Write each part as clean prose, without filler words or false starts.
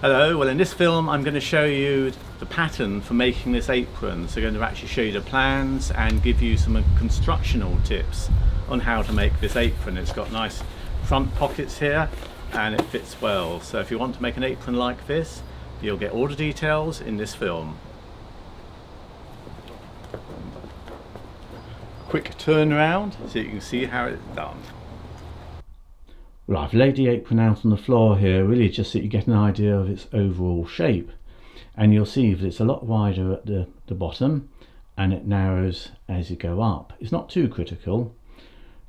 Hello, well in this film I'm going to show you the pattern for making this apron. So I'm going to actually show you the plans and give you some constructional tips on how to make this apron. It's got nice front pockets here and it fits well. So if you want to make an apron like this, you'll get all the details in this film. Quick turnaround so you can see how it's done. Well, I've laid the apron out on the floor here really just so you get an idea of its overall shape, and you'll see that it's a lot wider at the bottom and it narrows as you go up. It's not too critical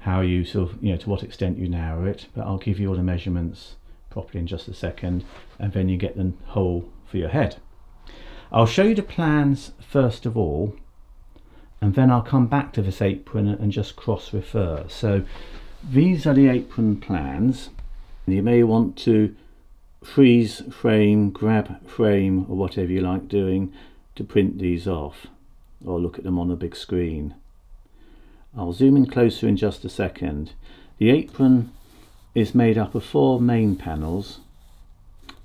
how you sort of, to what extent you narrow it, but I'll give you all the measurements properly in just a second, and then you get the hole for your head. I'll show you the plans first of all, and then I'll come back to this apron and just cross refer. So these are the apron plans. You may want to freeze frame, grab frame, or whatever you like doing to print these off or look at them on a big screen. I'll zoom in closer in just a second. The apron is made up of 4 main panels,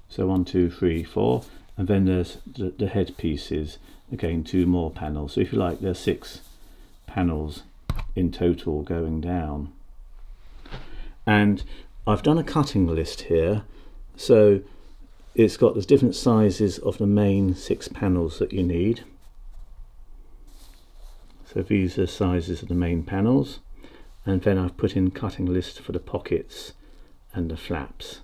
so 1, 2, 3, 4, and then there's the head pieces, again 2 more panels. So if you like, there's 6 panels in total going down. And I've done a cutting list here, so it's got the different sizes of the main 6 panels that you need. So these are sizes of the main panels, and then I've put in cutting list for the pockets and the flaps.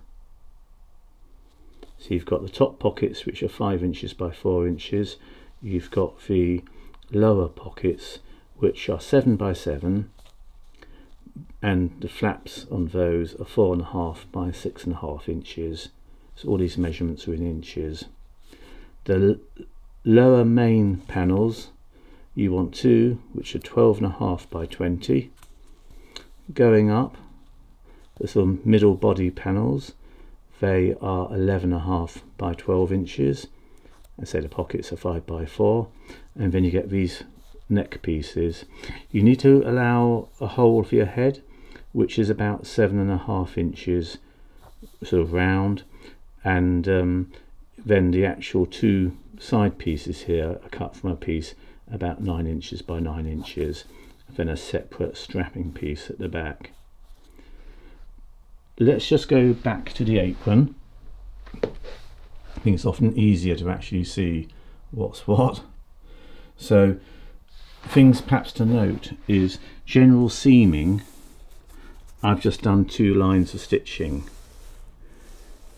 So you've got the top pockets, which are 5 inches by 4 inches. You've got the lower pockets, which are 7 by 7, and the flaps on those are 4.5 by 6.5 inches. So all these measurements are in inches. The lower main panels, you want 2, which are 12.5 by 20. Going up, the sort of middle body panels, they are 11.5 by 12 inches. I say the pockets are 5 by 4, and then you get these neck pieces. You need to allow a hole for your head, which is about 7.5 inches sort of round, and then the actual 2 side pieces here are cut from a piece about 9 inches by 9 inches, then a separate strapping piece at the back. Let's just go back to the apron. I think it's often easier to actually see what's what. So things perhaps to note is general seaming. I've just done 2 lines of stitching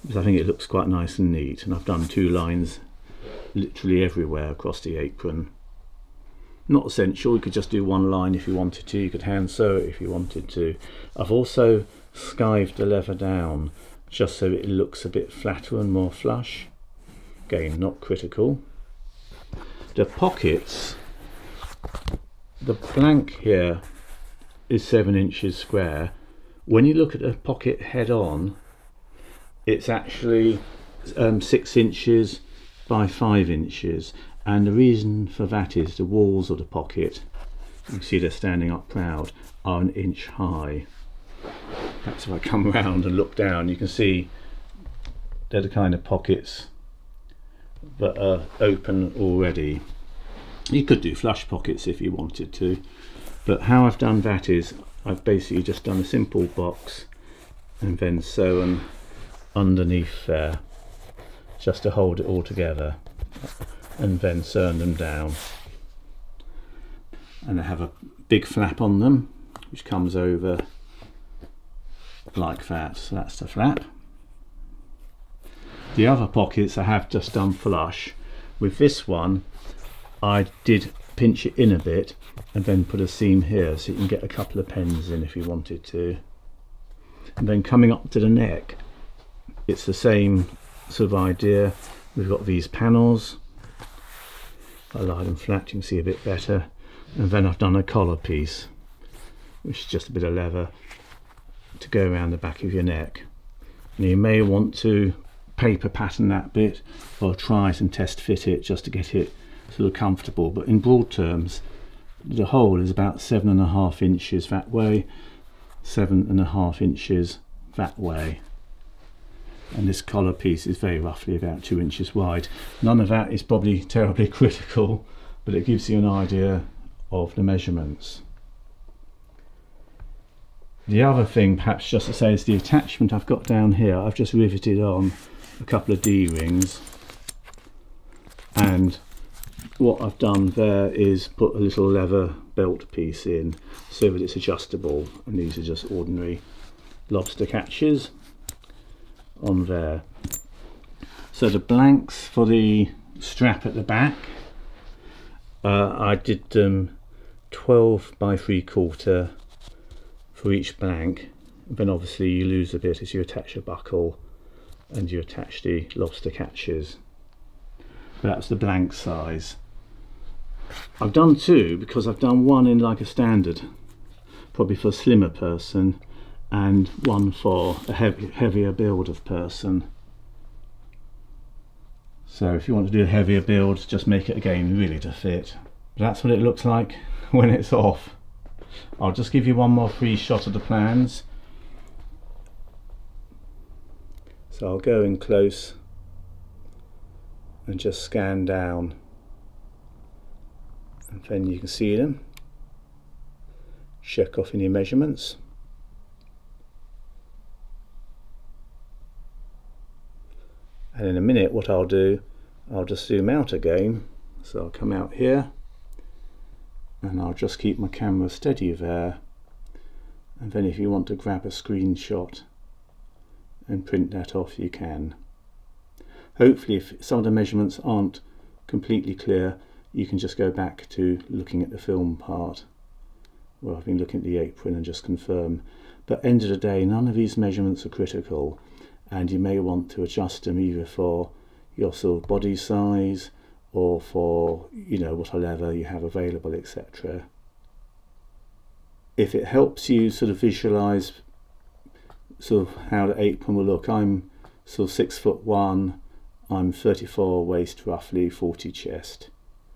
because I think it looks quite nice and neat, and I've done 2 lines literally everywhere across the apron. Not essential, you could just do 1 line if you wanted to, you could hand sew it if you wanted to. I've also skived the leather down just so it looks a bit flatter and more flush. Again, not critical. The pockets, the blank here is 7 inches square. When you look at the pocket head on, it's actually 6 inches by 5 inches, and the reason for that is the walls of the pocket, you can see they're standing up proud, are 1 inch high. Perhaps if I come around and look down, you can see they're the kind of pockets that are open already. You could do flush pockets if you wanted to, but how I've done that is I've basically just done a simple box and then sewn underneath there just to hold it all together, and then sewn them down. And I have a big flap on them which comes over like that, so that's the flap. The other pockets I have just done flush. With this one I did pinch it in a bit and then put a seam here so you can get a couple of pens in if you wanted to. And then coming up to the neck, it's the same sort of idea. We've got these panels, I lie them flat, you can see a bit better, and then I've done a collar piece, which is just a bit of leather to go around the back of your neck. And you may want to paper pattern that bit or try it and test fit it just to get it sort of comfortable, but in broad terms the hole is about 7.5 inches that way, 7.5 inches that way. and this collar piece is very roughly about 2 inches wide. None of that is probably terribly critical, but it gives you an idea of the measurements. The other thing perhaps just to say is the attachment I've got down here. I've just riveted on a couple of D-rings, and what I've done there is put a little leather belt piece in so that it's adjustable, and these are just ordinary lobster catches on there. So the blanks for the strap at the back, I did 12 by 3/4 for each blank. Then obviously you lose a bit as you attach a buckle and you attach the lobster catches. That's the blank size. I've done two because I've done one in like a standard, probably for a slimmer person, and one for a heavier build of person. So if you want to do a heavier build, just make it again really to fit. But that's what it looks like when it's off. I'll just give you one more free shot of the plans. So I'll go in close and just scan down, and then you can see them. Check off any measurements. And in a minute what I'll do, I'll just zoom out again. So I'll come out here and I'll just keep my camera steady there, and then if you want to grab a screenshot and print that off, you can. Hopefully if some of the measurements aren't completely clear, you can just go back to looking at the film part where I've been looking at the apron and just confirm. But end of the day, none of these measurements are critical, and you may want to adjust them either for your sort of body size or for, you know, what leather you have available, etc. If it helps you sort of visualize sort of how the apron will look, I'm sort of 6'1", I'm 34 waist, roughly 40 chest.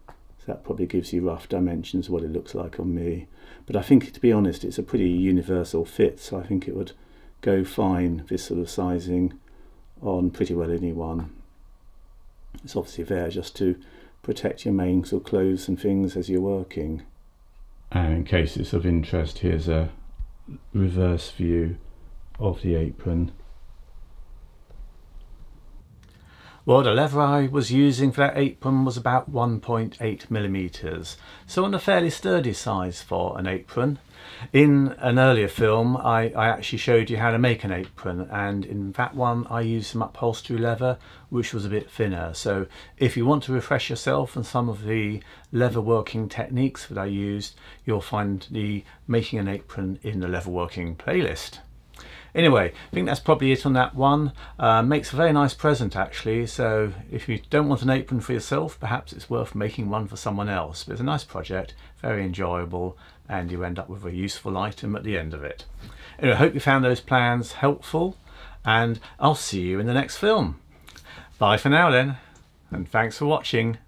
So that probably gives you rough dimensions of what it looks like on me. But I think, to be honest, it's a pretty universal fit, so I think it would go fine, this sort of sizing, on pretty well anyone. It's obviously there just to protect your main sort of clothes and things as you're working. And in case it's of interest, here's a reverse view of the apron. Well, the leather I was using for that apron was about 1.8mm, so on a fairly sturdy size for an apron. In an earlier film I actually showed you how to make an apron, and in that one I used some upholstery leather which was a bit thinner. So if you want to refresh yourself on some of the leather working techniques that I used, you'll find the making an apron in the leather working playlist. Anyway, I think that's probably it on that one. Makes a very nice present actually, so if you don't want an apron for yourself, perhaps it's worth making one for someone else. But it's a nice project, very enjoyable, and you end up with a useful item at the end of it. Anyway, I hope you found those plans helpful, and I'll see you in the next film. Bye for now then, and thanks for watching.